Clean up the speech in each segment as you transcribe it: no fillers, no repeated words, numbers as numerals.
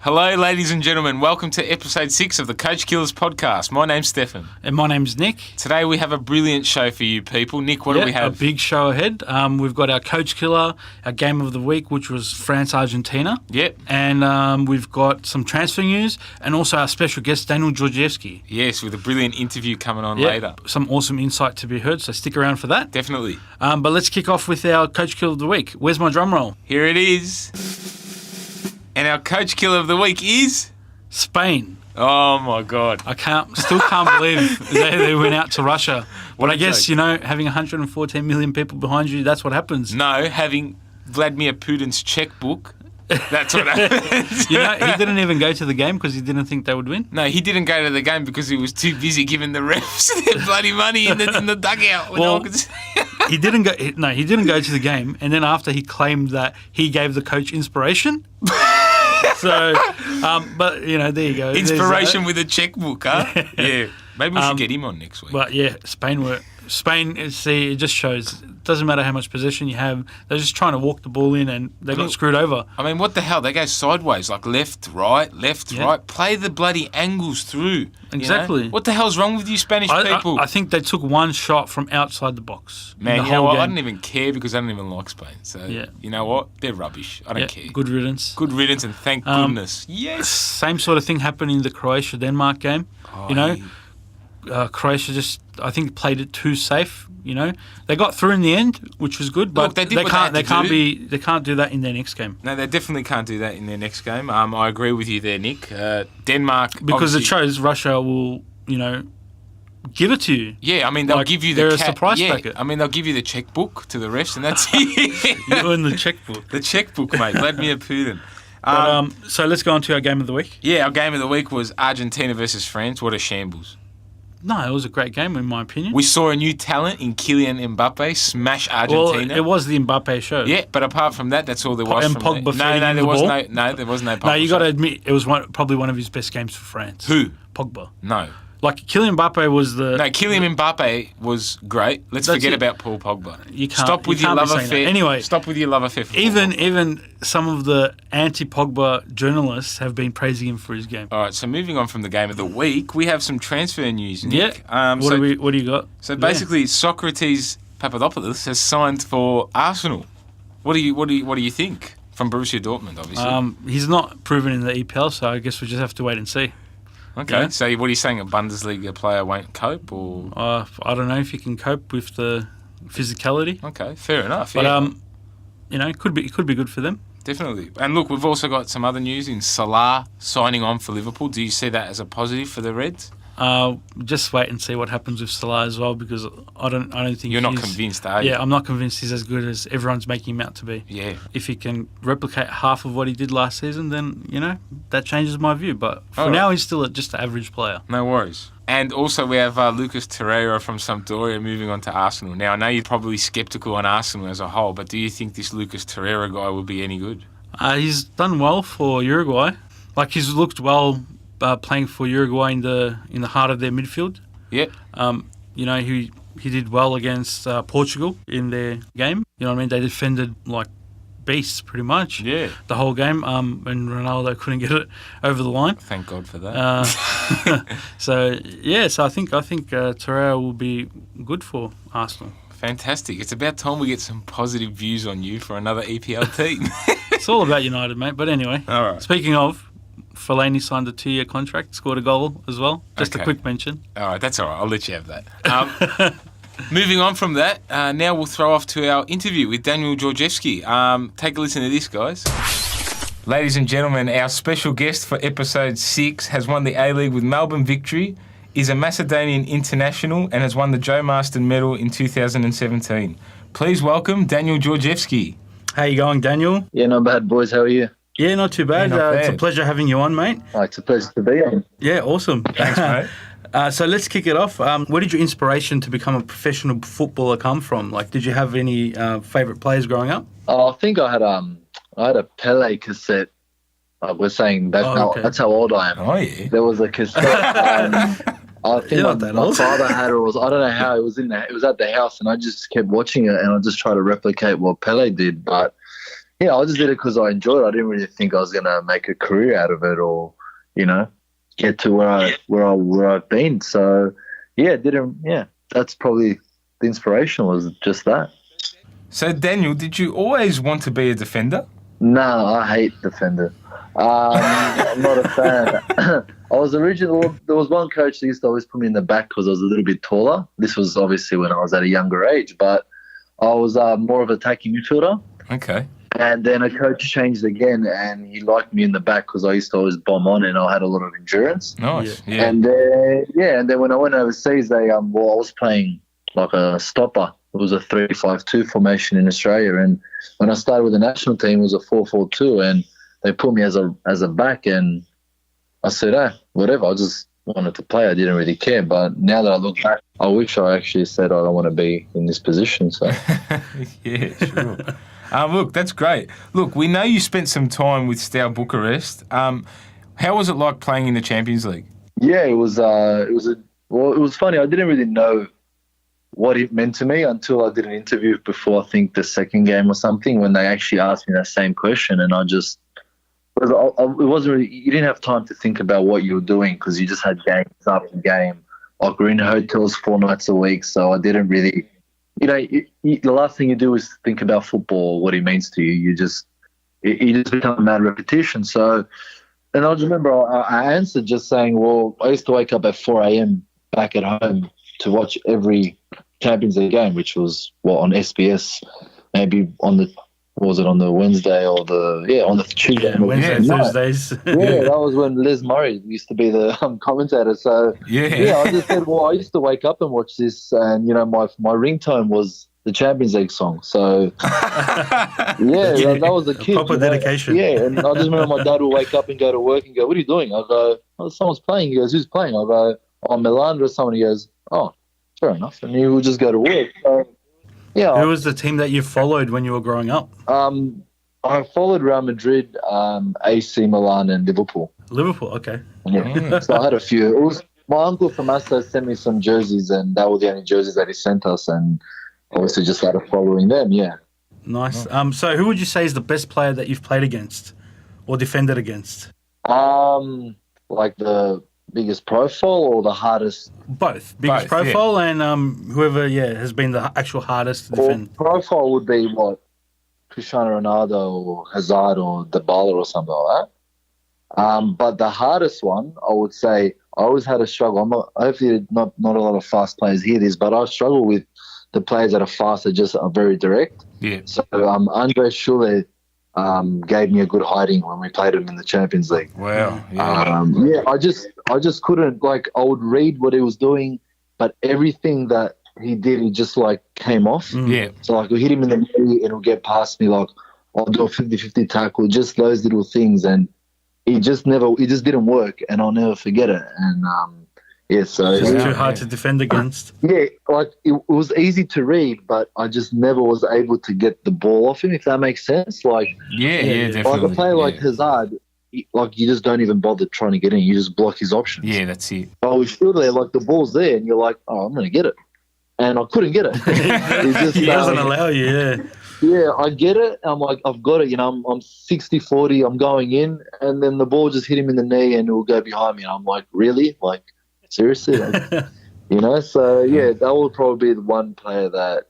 Hello, ladies and gentlemen. Welcome to episode 6 of the Coach Killers podcast. My name's Stefan. And my name's Nick. Today we have a brilliant show for you people. Nick, what do we have? A big show ahead. We've got our Coach Killer, our game of the week, which was France-Argentina. Yep. And we've got some transfer news and also our special guest, Daniel Georgievski. Yes, with a brilliant interview coming on later. Some awesome insight to be heard, so stick around for that. Definitely. But let's kick off with our Coach Killer of the week. Where's my drum roll? Here it is. And our Coach Killer of the week is... Spain. Oh, my God. Still can't believe they went out to Russia. What But I guess, having 114 million people behind you, that's what happens. No, having Vladimir Putin's checkbook, that's what happens. He didn't even go to the game because he didn't think they would win? No, he didn't go to the game because he was too busy giving the refs their bloody money in the dugout. Well, he didn't go to the game, and then after he claimed that he gave the coach inspiration. So, but there you go. Inspiration with a checkbook, huh? Yeah. Maybe we should get him on next week. But yeah, Spain, see, it just shows it doesn't matter how much possession you have. They're just trying to walk the ball in and they got screwed over. I mean, what the hell? They go sideways, like left, right. Play the bloody angles through. Exactly. What the hell's wrong with you Spanish people? I think they took one shot from outside the box. Man, you know what? I don't even care because I don't even like Spain. So, you know what? They're rubbish. I don't care. Good riddance. Good riddance and thank goodness. Yes. Same sort of thing happened in the Croatia-Denmark game. Croatia just, I think, played it too safe. They got through in the end, which was good. But Look, they can't do that in their next game. No, they definitely can't do that in their next game. I agree with you there, Nick. Denmark, because it shows Russia will, give it to you. Yeah, I mean they'll give you a surprise packet. I mean they'll give you the checkbook to the refs, and that's it. You earn the checkbook. The checkbook, mate. Vladimir Putin. So let's go on to our game of the week. Yeah, our game of the week was Argentina versus France. What a shambles. No, it was a great game in my opinion. We saw a new talent in Kylian Mbappe smash Argentina. Well, it was the Mbappe show. Yeah, but apart from that, that's all there was. And from Pogba there was no Pogba. No, you got to admit it was probably one of his best games for France. Who? Pogba. No. Like Kylian Mbappe was the... No, Kylian Mbappe was great. Let's forget about Paul Pogba. You can't. Stop with your love affair. Anyway, stop with your love affair. For even some of the anti-Pogba journalists have been praising him for his game. All right, so moving on from the game of the week, we have some transfer news, Nick. Yeah. What do you got? So basically, Socrates Papadopoulos has signed for Arsenal. What do you think from Borussia Dortmund? Obviously, he's not proven in the EPL, so I guess we just have to wait and see. Okay, so what are you saying? A Bundesliga player won't cope, or I don't know if he can cope with the physicality. Okay, fair enough. But it could be good for them. Definitely. And look, we've also got some other news in Salah signing on for Liverpool. Do you see that as a positive for the Reds? Just wait and see what happens with Salah as well, because I don't think you're not convinced, are you? Yeah, I'm not convinced he's as good as everyone's making him out to be. Yeah. If he can replicate half of what he did last season, then that changes my view. But for now, he's still just an average player. No worries. And also we have Lucas Torreira from Sampdoria moving on to Arsenal. Now I know you're probably sceptical on Arsenal as a whole, but do you think this Lucas Torreira guy will be any good? He's done well for Uruguay. Like he's looked well. Playing for Uruguay in the heart of their midfield. Yeah. He did well against Portugal in their game. You know what I mean? They defended like beasts pretty much. Yeah. The whole game. And Ronaldo couldn't get it over the line. Thank God for that. So I think Torreira will be good for Arsenal. Fantastic. It's about time we get some positive views on you for another EPL team. It's all about United, mate. But anyway. All right. Speaking of, Fellaini signed a 2-year contract, scored a goal as well. Just a quick mention. All right, that's all right. I'll let you have that. Moving on from that, now we'll throw off to our interview with Daniel Georgievski. Take a listen to this, guys. Ladies and gentlemen, our special guest for episode 6 has won the A-League with Melbourne Victory, is a Macedonian international, and has won the Joe Marston Medal in 2017. Please welcome Daniel Georgievski. How you going, Daniel? Yeah, not bad, boys. How are you? Yeah, not too bad. It's a pleasure having you on, mate. Oh, it's a pleasure to be on. Yeah, awesome. Thanks, mate. So let's kick it off. Where did your inspiration to become a professional footballer come from? Like, did you have any favourite players growing up? Oh, I think I had a Pele cassette. We're saying that's how old I am. Oh, yeah. There was a cassette. I think my father had it. I don't know how it was at the house, and I just kept watching it, and I just tried to replicate what Pele did. But Yeah, I just did it because I enjoyed it. I didn't really think I was gonna make a career out of it, or get to where I've been. So that's probably the inspiration was just that. So, Daniel, did you always want to be a defender? No, I hate defender. I'm not a fan. I was originally, there was one coach that used to always put me in the back because I was a little bit taller. This was obviously when I was at a younger age, but I was more of an attacking midfielder. Okay. And then a coach changed again, and he liked me in the back because I used to always bomb on, and I had a lot of endurance. Nice. Yeah. And then when I went overseas, I was playing like a stopper. It was a 3-5-2 formation in Australia, and when I started with the national team, it was a 4-4-2, and they put me as a back, and I said, whatever. I just wanted to play. I didn't really care. But now that I look back, I wish I actually said I don't want to be in this position. So yeah, sure. Look, that's great. Look, we know you spent some time with Steaua Bucharest. How was it like playing in the Champions League? Yeah, it was funny. I didn't really know what it meant to me until I did an interview before, I think, the second game or something, when they actually asked me that same question, and it wasn't really, you didn't have time to think about what you were doing because you just had games after game. Like, we're in hotels 4 nights a week, so I didn't really, the last thing you do is think about football, what it means to you. You just become a mad repetition. So, and I just remember I answered just saying, well, I used to wake up at 4 a.m. back at home to watch every Champions League game, which was on SBS, maybe on the Wednesday or on the Tuesday. Wednesday, Thursdays. That was when Liz Murray used to be the commentator. So I just said, well, I used to wake up and watch this, and my ringtone was the Champions League song. So that was a kid. Proper dedication. Yeah, and I just remember my dad would wake up and go to work and go, "What are you doing?" I go, "Oh, someone's playing." He goes, "Who's playing?" I go, "Oh, Milan or someone." He goes, "Oh, fair enough," and he would just go to work. So, yeah. Who was the team that you followed when you were growing up? I followed Real Madrid, AC Milan, and Liverpool. Liverpool, okay. Yeah. So I had a few. My uncle from Asda sent me some jerseys, and that were the only jerseys that he sent us, and obviously just started following them. Yeah. Nice. So who would you say is the best player that you've played against or defended against? Like the biggest profile or the hardest? Both. Biggest profile and whoever has been the actual hardest to defend. Profile would be what? Cristiano Ronaldo or Hazard or Dybala or something like that. But the hardest one, I would say, I always had a struggle. Hopefully not a lot of fast players hear this, but I struggle with the players that are fast that just are very direct. Yeah. So Andre Schürrle gave me a good hiding when we played him in the Champions League. Wow. Yeah. I just couldn't, I would read what he was doing, but everything that he did, he just came off. Yeah. So we hit him in the knee and he'll get past me, I'll do a 50-50 tackle, just those little things, and it just didn't work, and I'll never forget it. And so it's too hard to defend against. It was easy to read, but I just never was able to get the ball off him, if that makes sense. Definitely. Like a player like Hazard, you just don't even bother trying to get in. You just block his options. Yeah, that's it. But with Schürrle, the ball's there, and you're like, oh, I'm going to get it. And I couldn't get it. He doesn't allow you, yeah. Yeah, I get it. I'm like, I've got it. I'm 60-40. I'm going in. And then the ball just hit him in the knee and it will go behind me. And I'm like, really? Seriously? So, that would probably be the one player that,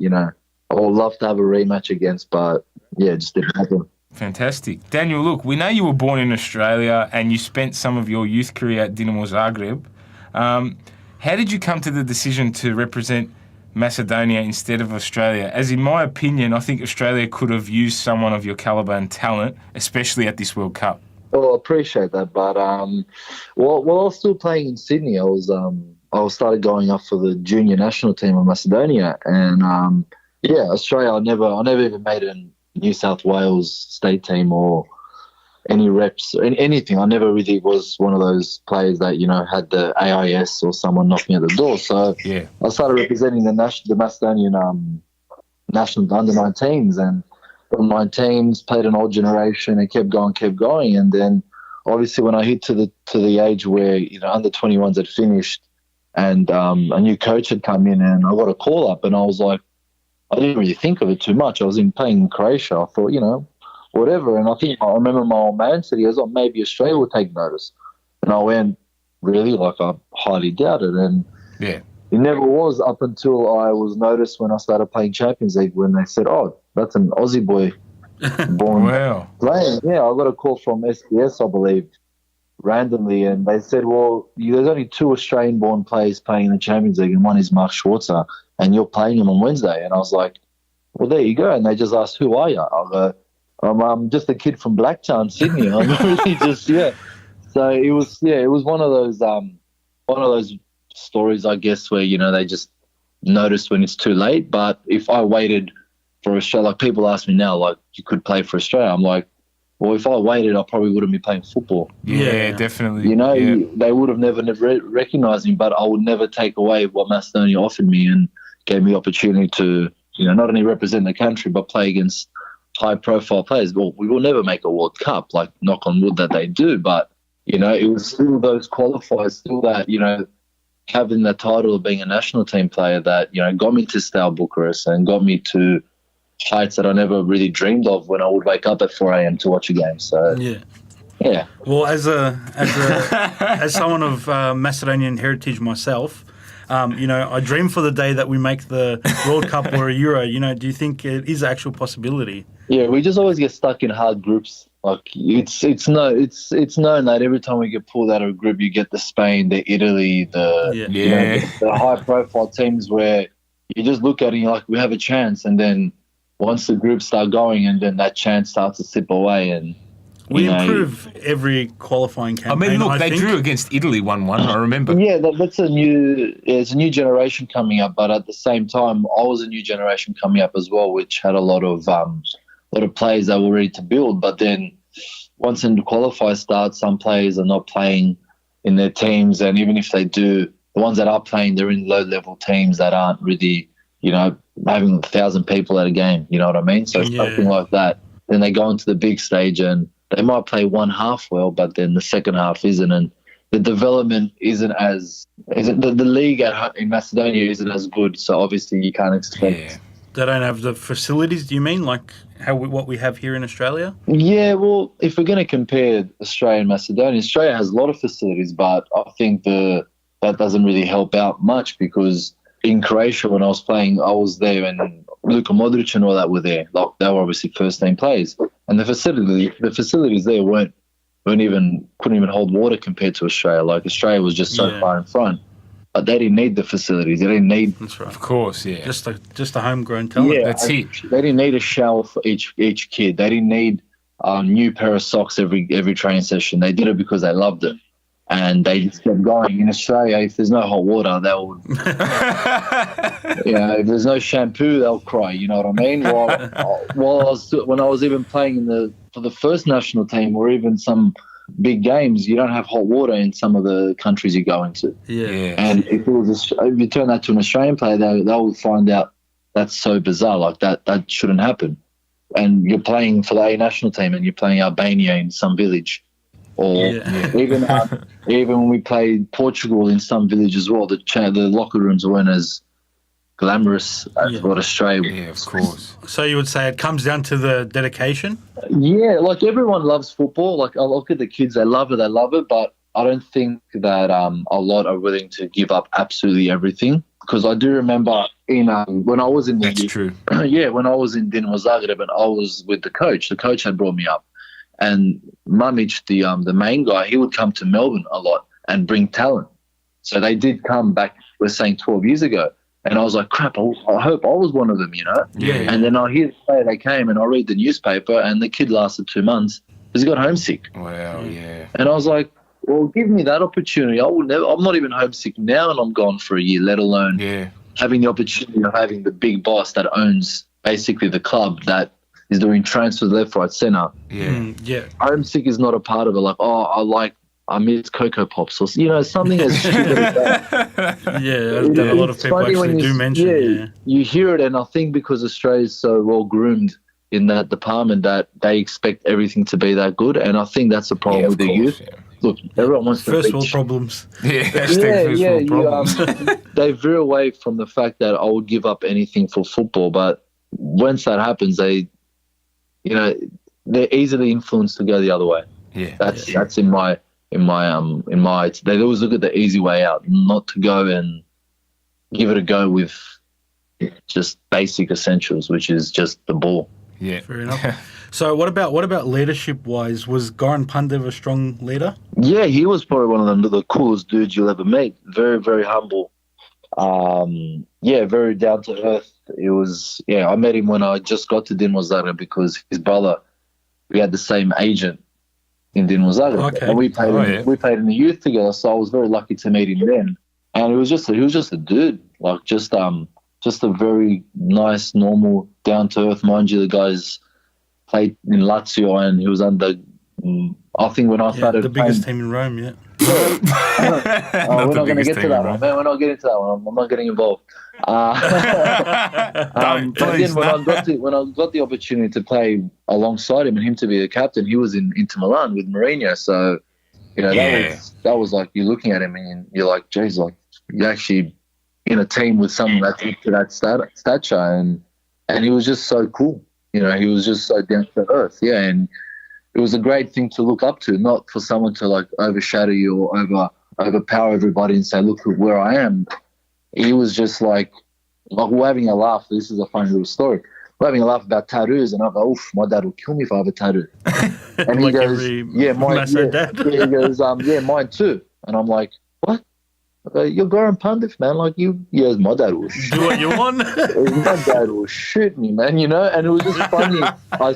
I would love to have a rematch against. But, it just didn't happen. Fantastic. Daniel, look, we know you were born in Australia and you spent some of your youth career at Dinamo Zagreb. How did you come to the decision to represent Macedonia instead of Australia? As in my opinion, I think Australia could have used someone of your calibre and talent, especially at this World Cup. Well, I appreciate that, but while I was still playing in Sydney, I started going up for the junior national team of Macedonia, and Australia. I never even made a New South Wales state team or any reps or anything. I never really was one of those players that had the AIS or someone knocking at the door. So I started representing the Macedonian national under-19s, and from 19s played an old generation and kept going. And then obviously when I hit to the age where under 21s had finished and a new coach had come in, and I got a call up, and I was like, I didn't really think of it too much. I was playing in Croatia. I thought, whatever. And I remember my old man said, he goes, oh, maybe Australia will take notice. And I went, really? Like, I highly doubt it. And Yeah. it never was up until I was noticed when I started playing Champions League, when they said, oh, that's an Aussie boy born Wow. playing. Yeah, I got a call from SBS, I believe, randomly, and they said, well, there's only 2 Australian-born players playing in the Champions League, and one is Mark Schwarzer, and you're playing him on Wednesday. And I was like, well, there you go. And they just asked, who are you? I go, I'm just a kid from Blacktown, Sydney. I'm really just, yeah. So it was one of those stories, I guess, where, they just noticed when it's too late. But if I waited for Australia, like people ask me now, like, you could play for Australia. I'm like, well, if I waited, I probably wouldn't be playing football. Yeah, definitely. They would have never recognised me, but I would never take away what Macedonia offered me and gave me the opportunity to, not only represent the country, but play against high-profile players. Well, we will never make a World Cup, like, knock on wood that they do, but, it was still those qualifiers, still that, having the title of being a national team player that, got me to Steaua Bucharest and got me to heights that I never really dreamed of when I would wake up at 4 a.m. to watch a game. So yeah. Well, as someone of Macedonian heritage myself, I dream for the day that we make the World Cup or a Euro. Do you think it is an actual possibility? Yeah, we just always get stuck in hard groups. Like it's known that every time we get pulled out of a group, you get the Spain, the Italy, the high profile teams where you just look at it and you're like, we have a chance, and then once the groups start going, and then that chance starts to slip away, and we improve every qualifying campaign. I mean, look, they drew against Italy 1-1. I remember. Yeah, it's a new generation coming up, but at the same time, I was a new generation coming up as well, which had a lot of players that were ready to build. But then once the qualifier starts, some players are not playing in their teams, and even if they do, the ones that are playing, they're in low-level teams that aren't really, having 1,000 people at a game, you know what I mean? So something like that. Then they go into the big stage and they might play one half well, but then the second half isn't, and the development the league in Macedonia isn't as good. So obviously you can't expect. Yeah. They don't have the facilities. Do you mean like what we have here in Australia? Yeah, well, if we're going to compare Australia and Macedonia, Australia has a lot of facilities, but I think that doesn't really help out much, because in Croatia, when I was playing, I was there and Luka Modric and all that were there. Like, they were obviously first-team players. And the facilities there couldn't even hold water compared to Australia. Like, Australia was just so far in front. But they didn't need the facilities. They didn't need... That's right. Of course, yeah. Just a homegrown talent. Yeah, that's it. They didn't need a shower for each kid. They didn't need a new pair of socks every training session. They did it because they loved it. And they just kept going. In Australia, if there's no hot water, they'll... if there's no shampoo, they'll cry, you know what I mean? When I was even playing for the first national team, or even some big games, you don't have hot water in some of the countries you go into. Yeah. And if you turn that to an Australian player, they'll find out that's so bizarre. Like, that shouldn't happen. And you're playing for the A national team and you're playing Albania in some village. Or even when we played Portugal in some village as well, the locker rooms weren't as glamorous as what Australia was. Yeah, of course. So you would say it comes down to the dedication? Yeah, like, everyone loves football. Like, I look at the kids, they love it, but I don't think that a lot are willing to give up absolutely everything. Because I do remember when I was in That's true. when I was in Dinamo Zagreb and I was with the coach had brought me up. And Mamic, the main guy, he would come to Melbourne a lot and bring talent. So they did come back, we're saying 12 years ago. And I was like, crap, I hope I was one of them, Yeah. And then I hear they came and I read the newspaper and the kid lasted 2 months because he got homesick. Wow, yeah. And I was like, well, give me that opportunity. I'm not even homesick now and I'm gone for a year, let alone having the opportunity of having the big boss that owns basically the club that is doing transfers left, right, centre. Yeah. Homesick is not a part of it. Like, I miss Cocoa Pops or, something as stupid as that. A lot of people actually do mention. You hear it, and I think because Australia is so well groomed in that department that they expect everything to be that good, and I think that's the problem with the youth. Yeah. Look, everyone wants to first world problems. First world problems. They veer away from the fact that I would give up anything for football, but once that happens, they're easily influenced to go the other way. Yeah. That's in my they always look at the easy way out, not to go and give it a go with just basic essentials, which is just the ball. Yeah. Fair enough. So what about leadership wise? Was Goran Pandev a strong leader? Yeah, he was probably one of the coolest dudes you'll ever meet. Very, very humble. Very down to earth. It was, I met him when I just got to Dinamo Zagreb because his brother, we had the same agent in Dinamo Zagreb. Okay. And we played in the youth together, so I was very lucky to meet him then. And he was just a dude, like just a very nice, normal, down to earth. Mind you, the guys played in Lazio, and he was under. I think when I started, the biggest team in Rome, yeah. We're not going to get to that one, man. We're not getting into that one. I'm not getting involved. But then when I got the opportunity to play alongside him and him to be the captain, he was in Inter Milan with Mourinho. So, that was like you're looking at him and you're like, geez, like you're actually in a team with someone that's into that stature, and he was just so cool. He was just so down to earth. Yeah, and it was a great thing to look up to, not for someone to like overshadow you or overpower everybody and say, look where I am. He was just like we're having a laugh. This is a funny little story. We're having a laugh about tattoos, and I go, oof, my dad will kill me if I have a tattoo. And he goes, dad. He goes, mine too. And I'm like, what? I go, you're Goran Pandev, man. Like yes, my dad will shoot. Do what you want. My dad will shoot me, man. And it was just funny. I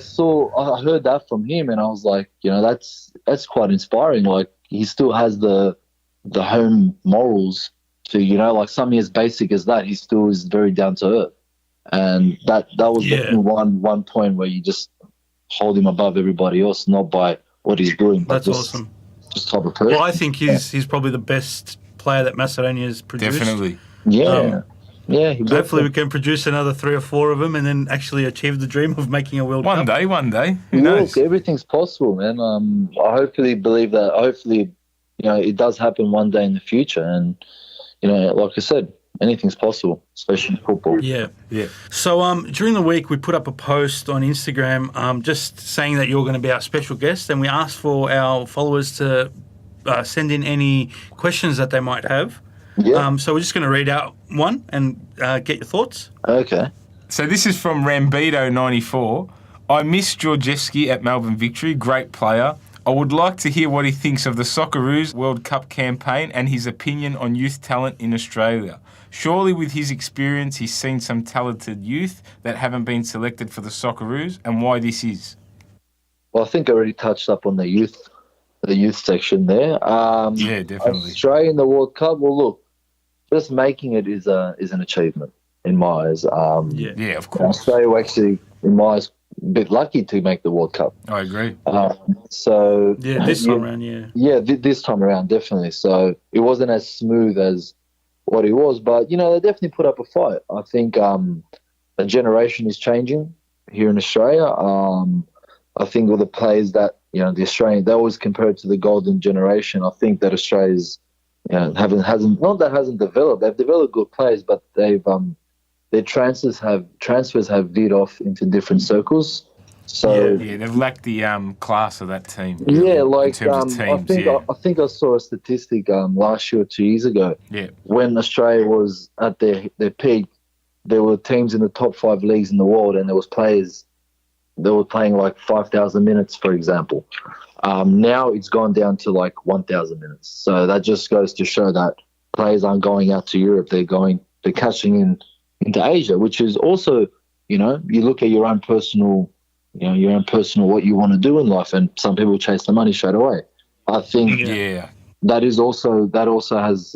heard that from him, and I was like, that's quite inspiring. Like he still has the home morals to, like something as basic as that. He still is very down to earth, and that was definitely one point where you just hold him above everybody else, not by what he's doing. That's awesome. Just type of person. Well, I think he's probably the best player that Macedonia's produced. Definitely. Yeah. Hopefully we can produce another 3 or 4 of them and then actually achieve the dream of making a World Cup. One day. Who knows? Look, everything's possible, man. I hopefully believe that. Hopefully, it does happen one day in the future. And, like I said, anything's possible, especially in football. Yeah. So during the week, we put up a post on Instagram just saying that you're going to be our special guest, and we asked for our followers to send in any questions that they might have. Yeah. So we're just going to read out one and get your thoughts. Okay. So this is from Rambido94. I miss Georgievski at Melbourne Victory. Great player. I would like to hear what he thinks of the Socceroos World Cup campaign and his opinion on youth talent in Australia. Surely with his experience, he's seen some talented youth that haven't been selected for the Socceroos, and why this is. Well, I think I already touched up on the youth section there. Yeah, definitely. Australia in the World Cup. Well, look, just making it is an achievement in my eyes. Yeah, of course. Australia were actually, in my eyes, a bit lucky to make the World Cup. I agree. This time around, yeah, this time around, definitely. So it wasn't as smooth as what it was, but they definitely put up a fight. I think the generation is changing here in Australia. I think all the players that the Australian, they always compare it to the golden generation. I think that Australia's hasn't developed. They've developed good players, but they've their transfers have veered off into different circles. So they've lacked the class of that team. Yeah, like in terms of teams, I think I saw a statistic last year or 2 years ago. Yeah, when Australia was at their peak, there were teams in the top 5 leagues in the world, and there was players that were playing like 5,000 minutes, for example. Now it's gone down to like 1,000 minutes. So that just goes to show that players aren't going out to Europe; they're cashing into Asia, which is also, you look at your own personal what you want to do in life, and some people chase the money straight away. I think that also has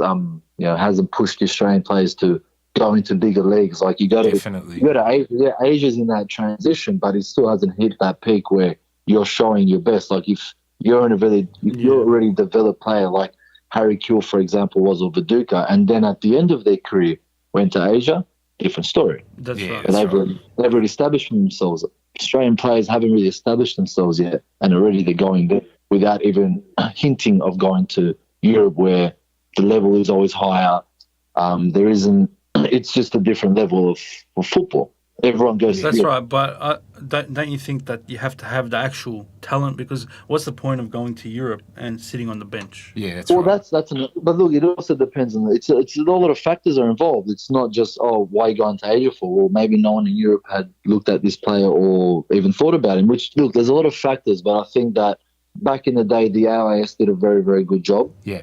hasn't pushed the Australian players to go into bigger leagues. Like you go to Asia. Yeah, Asia's in that transition, but it still hasn't hit that peak where you're showing your best. Like if you're already developed player, like Harry Kewell, for example, was of Viduka, and then at the end of their career went to Asia. Different story. That's right. They've already established themselves. Australian players haven't really established themselves yet, and already they're going there without even hinting of going to Europe, where the level is always higher. There isn't. It's just a different level of football. everyone goes. That's to right, but don't you think that you have to have the actual talent? Because what's the point of going to Europe and sitting on the bench? Yeah, that's Well, right. but look, it also depends on it's a lot of factors are involved. It's not just why you going to Asia for? Well, maybe no one in Europe had looked at this player or even thought about him. Which look, there's a lot of factors, but I think that back in the day, the AIS did a very very good job. Yeah.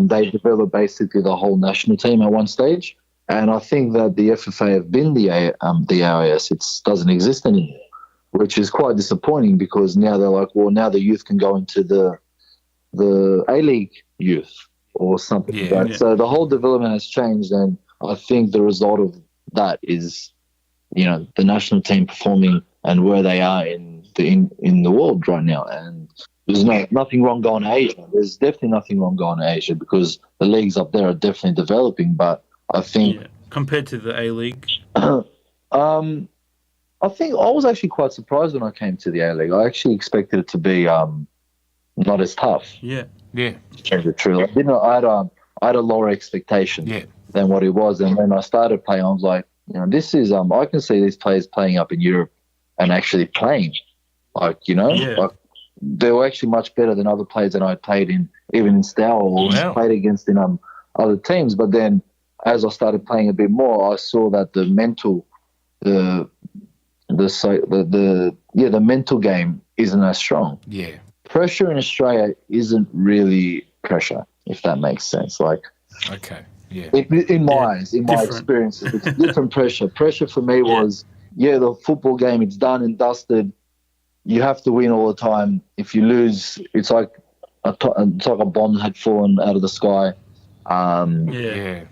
They developed basically the whole national team at one stage, and I think that the FFA have been the AIS. It doesn't exist anymore, which is quite disappointing because now they're like, well, now the youth can go into the A-League youth or something like that. Yeah. So the whole development has changed, and I think the result of that is, the national team performing and where they are in the world right now. And there's nothing wrong going to Asia. There's definitely nothing wrong going to Asia because the leagues up there are definitely developing. But I think compared to the A-League, I think I was actually quite surprised when I came to the A-League. I actually expected it to be not as tough. Yeah. Yeah. To tell you the truth, I had a lower expectation than what it was, and when I started playing, I was like, this is I can see these players playing up in Europe and actually playing, like they were actually much better than other players that I played in, even in Stour or played against in other teams. But then, as I started playing a bit more, I saw that the mental game isn't as strong. Yeah. Pressure in Australia isn't really pressure, if that makes sense. Like, okay, yeah. In my eyes, in my experiences, it's different pressure. Pressure for me was, the football game, it's done and dusted. You have to win all the time. If you lose, it's like a bomb had fallen out of the sky. The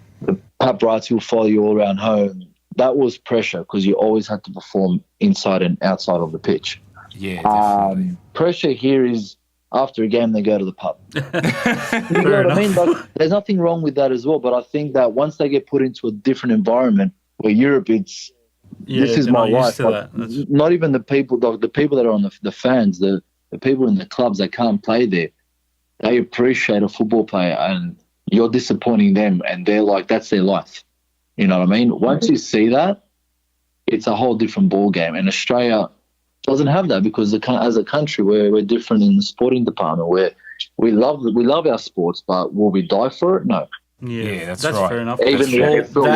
paparazzi will follow you all around home. That was pressure because you always had to perform inside and outside of the pitch. Yeah, definitely. Pressure here is after a game they go to the pub. You know what I mean? Like, there's nothing wrong with that as well. But I think that once they get put into a different environment where Europe, this is my life. Like, not even the people that are on the fans, the people in the clubs that can't play there, they appreciate a football player, and you're disappointing them, and they're like, that's their life. You know what I mean? Once you see that, it's a whole different ball game. And Australia doesn't have that because as a country we're different in the sporting department where we love our sports, but will we die for it? No. Yeah, that's right. Fair enough. Even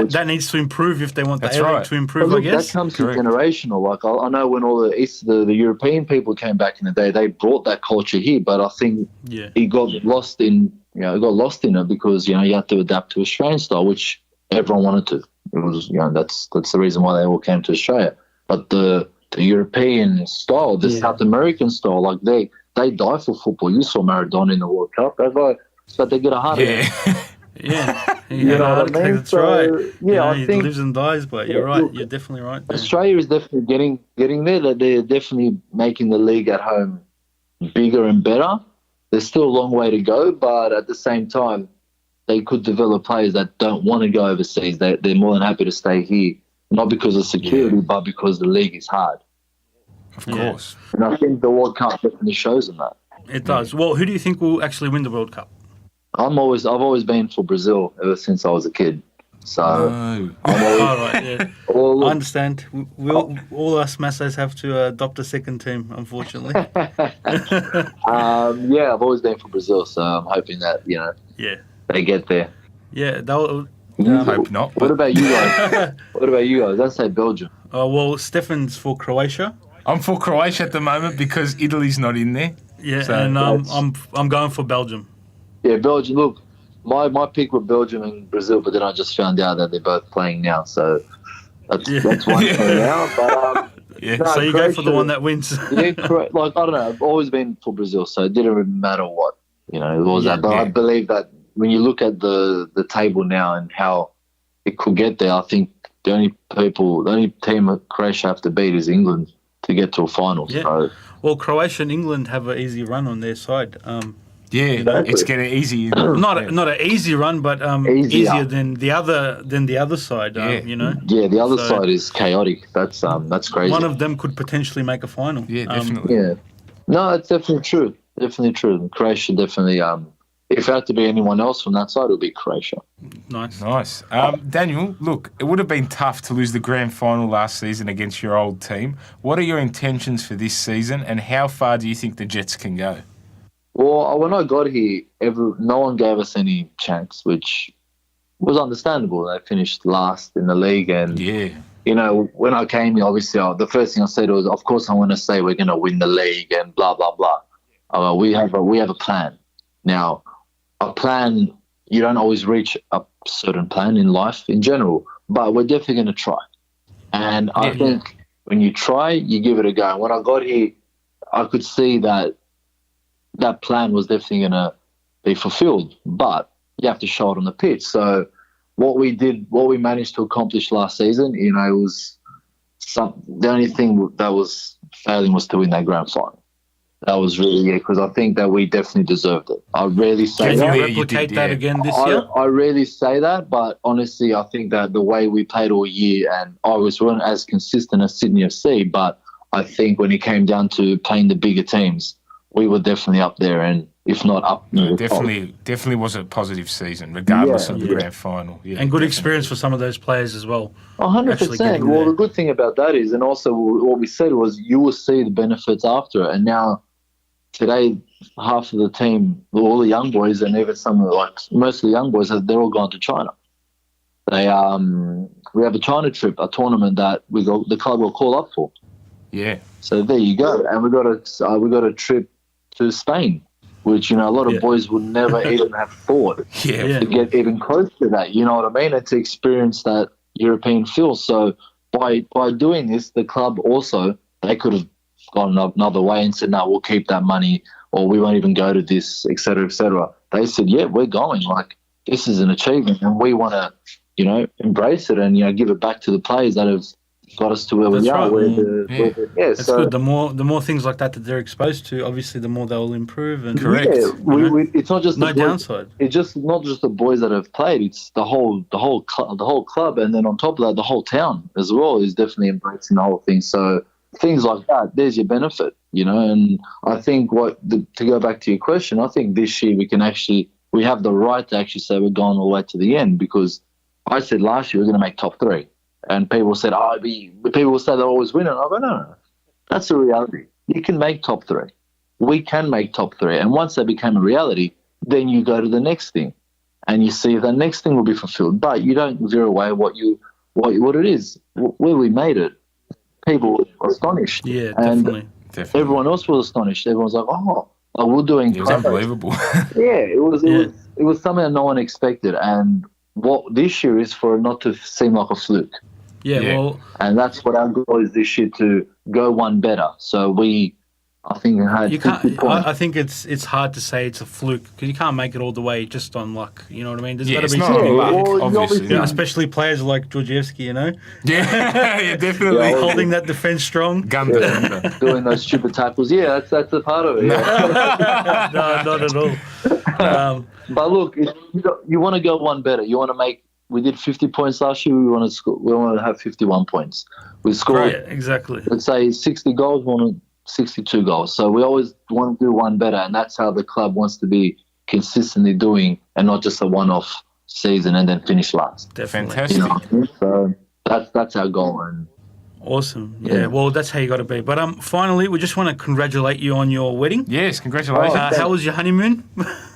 that needs to improve if they want the A-League to improve, look, I guess. That comes to generational. Like I know when all the European people came back in the day, they brought that culture here, but I think it got lost in it because you had to adapt to Australian style, which everyone wanted to. It was that's the reason why they all came to Australia. But the European style, the South American style, like they die for football. You saw Maradona in the World Cup. But they get a heart attack. You know what I mean? That's right. Yeah, I think he lives and dies, but you're right. You're definitely right. There. Australia is definitely getting there. That they're definitely making the league at home bigger and better. There's still a long way to go, but at the same time, they could develop players that don't want to go overseas. They're more than happy to stay here, not because of security, but because the league is hard. Of course. And I think the World Cup definitely shows them that. It does. Well, who do you think will actually win the World Cup? I've always been for Brazil ever since I was a kid. So I'm always, I understand. All us Masses have to adopt a second team, unfortunately. I've always been for Brazil, so I'm hoping that they get there. Yeah, they'll. Hope not. What about you guys? Let's say Belgium. Well, Stefan's for Croatia. I'm for Croatia at the moment because Italy's not in there. Yeah, so and I'm going for Belgium. Yeah, Belgium. Look, my pick were Belgium and Brazil, but then I just found out that they're both playing now, so that's one for now. But so you go for the one that wins. I don't know. I've always been for Brazil, so it didn't really matter what it was that. But I believe that when you look at the table now and how it could get there, I think the only team that Croatia have to beat is England to get to a final. Yeah. So. Well, Croatia and England have an easy run on their side. It's getting easy. Not an easy run, but easier than the other side. the other side is chaotic. That's crazy. One of them could potentially make a final. Yeah, definitely. No, it's definitely true. Definitely true. Croatia definitely if it had to be anyone else from that side, it would be Croatia. Nice. Daniel, look, it would have been tough to lose the grand final last season against your old team. What are your intentions for this season, and how far do you think the Jets can go? Well, when I got here, no one gave us any chance, which was understandable. They finished last in the league, and when I came here, obviously the first thing I said was, of course, I want to say we're going to win the league and blah blah blah. We have a plan. Now, a plan, you don't always reach a certain plan in life in general, but we're definitely going to try. And I think when you try, you give it a go. And when I got here, I could see that plan was definitely going to be fulfilled, but you have to show it on the pitch. So what we managed to accomplish last season, it was the only thing that was failing was to win that grand final. That was really because I think that we definitely deserved it. I rarely say that. Can you replicate that again this year? I rarely say that, but honestly, I think that the way we played all year, and I wasn't as consistent as Sydney FC, but I think when it came down to playing the bigger teams, we were definitely up there, and if not up. No, definitely was a positive season, regardless of the grand final. Yeah, and good experience for some of those players as well. 100%. Well, the good thing about that is, and also what we said was, you will see the benefits after it. And now, today, half of the team, all the young boys, and even most of the young boys, they're all gone to China. We have a China trip, a tournament that the club will call up for. Yeah. So there you go, and we got a trip to Spain, which a lot of boys would never even have thought to get even close to that. You know what I mean? And to experience that European feel. So by doing this, the club also, they could have gone another way and said, no, we'll keep that money, or we won't even go to this, et cetera, et cetera. They said, yeah, we're going. Like, this is an achievement, and we want to, embrace it and, give it back to the players that have got us to where we are. Right. That's good. The more things like that they're exposed to, obviously, the more they'll improve. And correct. Yeah, it's not just no downside. It's just not just the boys that have played. It's the whole club, and then on top of that, the whole town as well is definitely embracing the whole thing. So things like that, there's your benefit, And I think to go back to your question, I think this year we have the right to actually say we're going all the way to the end, because I said last year we're going to make top 3. And people said, people say they're always winning. I go, no. That's the reality. You can make top 3. We can make top 3. And once that became a reality, then you go to the next thing. And you see if the next thing will be fulfilled. But you don't veer away what it is. Where we made it, people were astonished. Yeah, and definitely. Everyone else was astonished. Everyone's like, we're doing it was unbelievable. It was something that no one expected. And what this year is for it not to seem like a fluke. Yeah, well, and that's what our goal is this year, to go one better. So I think had 50 points. I think it's hard to say it's a fluke, because you can't make it all the way just on luck. You know what I mean? There's got to be not something, luck, obviously. Especially players like Georgievski, Yeah, definitely. Holding that defence strong. Gun defender. Doing those stupid tackles. Yeah, that's a part of it. Yeah. No, not at all. But look, you want to go one better. You want to make. We did 50 points last year. We want to have 51 points. We scored, exactly. Let's say 60 goals. We want 62 goals. So we always want to do one better, and that's how the club wants to be consistently doing, and not just a one-off season and then finish last. Definitely. Fantastic. So that's our goal. And awesome. Yeah. Well, that's how you got to be. But finally, we just want to congratulate you on your wedding. Yes, congratulations. How was your honeymoon?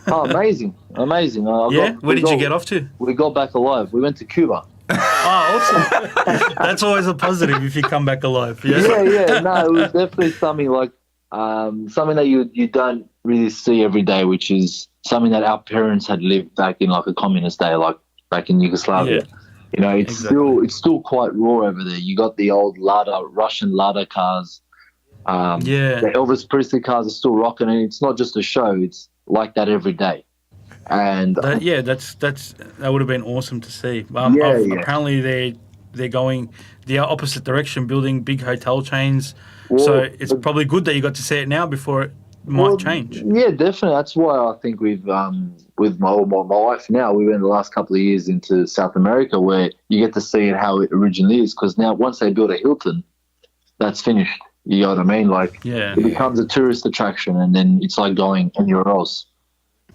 Amazing. Where did you get off to? We got back alive. We went to Cuba. Awesome. That's always a positive if you come back alive. Yeah. Yeah. No, it was definitely something like something that you don't really see every day, which is something that our parents had lived back in like a communist day, like back in Yugoslavia. Yeah. It's still quite raw over there. You got the old Russian Lada cars. The Elvis Presley cars are still rocking, and it's not just a show. It's like that every day. And that would have been awesome to see. Apparently they're going the opposite direction, building big hotel chains. Well, so it's probably good that you got to see it now before it might change. Yeah, definitely. That's why I think we've with my wife now, we went the last couple of years into South America, where you get to see it how it originally is. Because now once they build a Hilton, that's finished. You know what I mean? Like, it becomes a tourist attraction, and then it's like going anywhere else.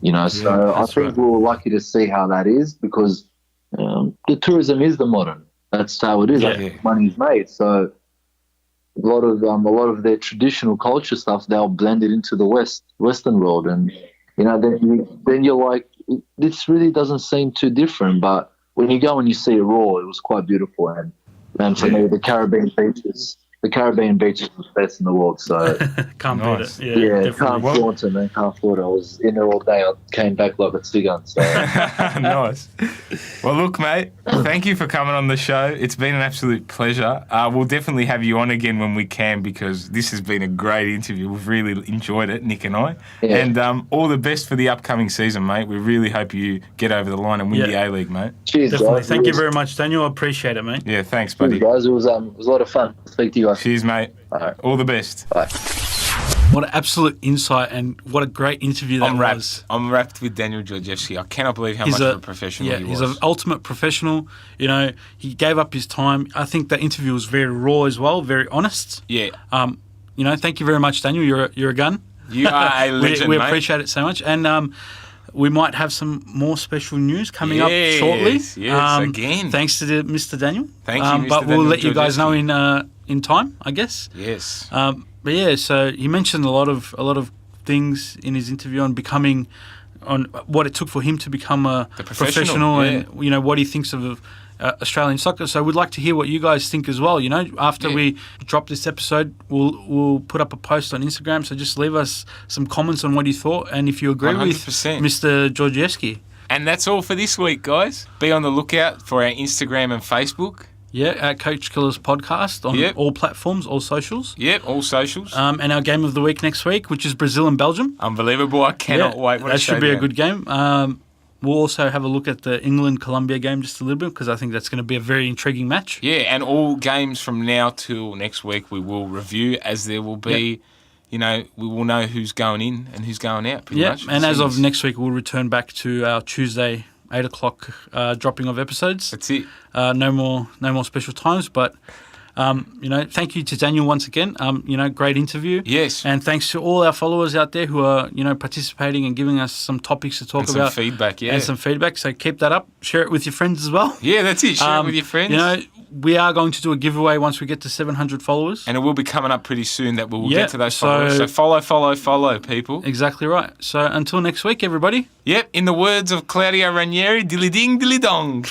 You know, so I think we're lucky to see how that is because the tourism is the modern. That's how it is. Money's made. So a lot of their traditional culture stuff, they'll blend it into the Western world, and you know, then you're like, this really doesn't seem too different. But when you go and you see it raw, it was quite beautiful. And for me, the Caribbean beaches are the best in the world. So can't beat it. Yeah, can't flaunt it, man. Can't flaunt it. I was in there all day. I came back like a cigar. So. Nice. Well, look, mate, thank you for coming on the show. It's been an absolute pleasure. We'll definitely have you on again when we can because this has been a great interview. We've really enjoyed it, Nick and I. Yeah. And all the best for the upcoming season, mate. We really hope you get over the line and win the A-League, mate. Cheers, definitely. Guys. Thank you very much, Daniel. I appreciate it, mate. Yeah, thanks, buddy. Cheers, guys. It was a lot of fun. Speak to you guys. Cheers, mate. All the best. Bye. What an absolute insight and what a great interview that was. I'm wrapped with Daniel Georgievski. I cannot believe how much of a professional he was. He's an ultimate professional. You know, he gave up his time. I think that interview was very raw as well, very honest. Yeah. You know, thank you very much, Daniel. You're a gun. You are a legend, we mate. appreciate it so much. And we might have some more special news coming up shortly. Yes, again. Thanks to Mr. Daniel. Thank you, Mr. But we'll Daniel let you guys know Georgievski. in time, I guess. Yes. But yeah, so he mentioned a lot of things in his interview on becoming, on what it took for him to become a professional and you know what he thinks of Australian soccer. So we'd like to hear what you guys think as well. You know, after we drop this episode, we'll put up a post on Instagram. So just leave us some comments on what you thought and if you agree 100%. with Mr. Georgievski. And that's all for this week, guys. Be on the lookout for our Instagram and Facebook. Yeah, at Coach Killers Podcast on all platforms, all socials. Yep, all socials. And our game of the week next week, which is Brazil and Belgium. Unbelievable. I cannot wait. That should be a good game. We'll also have a look at the England-Colombia game just a little bit because I think that's going to be a very intriguing match. Yeah, and all games from now till next week we will review as there will be, you know, we will know who's going in and who's going out pretty much. And as of next week, we'll return back to our Tuesday 8 o'clock dropping of episodes. That's it. No more special times, but you know, thank you to Daniel once again. You know, great interview. Yes. And thanks to all our followers out there who are, you know, participating and giving us some topics to talk and about. Some feedback, And some feedback. So keep that up. Share it with your friends as well. Yeah, that's it. Share it with your friends. You know, we are going to do a giveaway once we get to 700 followers. And it will be coming up pretty soon that we will get to those followers. So follow, people. Exactly right. So until next week, everybody. Yep, in the words of Claudio Ranieri, dilly ding, dilly dong.